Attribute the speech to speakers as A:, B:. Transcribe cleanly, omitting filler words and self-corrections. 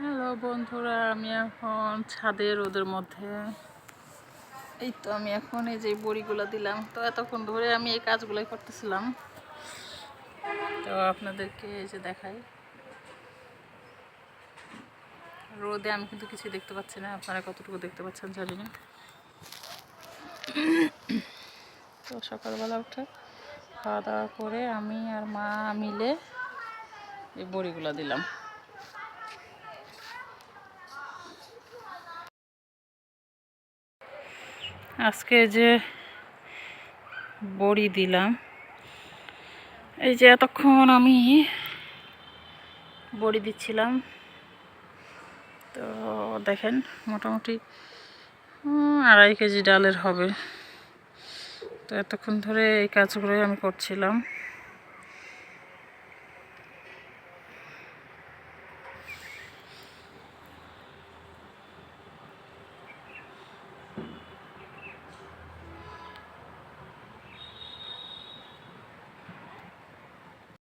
A: Hello বন্ধুরা, আমি এখন ছাদে রোদের মধ্যে। এই তো আমি এখন এই যে বড়িগুলো দিলাম। তো এতক্ষণ ধরে আমি এই কাজগুলোই করতেছিলাম। তো আপনাদেরকে এই যে দেখাই, রোদে আমি কিন্তু কিছু দেখতে পাচ্ছি না। আপনারা কতটুকু দেখতে পাচ্ছেন জানি না। তো সকালবেলা উঠে খাওয়া দাওয়া করে আমি আর মা মিলে এই বড়িগুলো দিলাম। আজকে যে বড়ি দিলাম, এই যে এতক্ষণ আমি বড়ি দিচ্ছিলাম। তো দেখেন, মোটামুটি 2.5 কেজি ডালের হবে। তো এতক্ষণ ধরে এই কাজগুলোই আমি করছিলাম।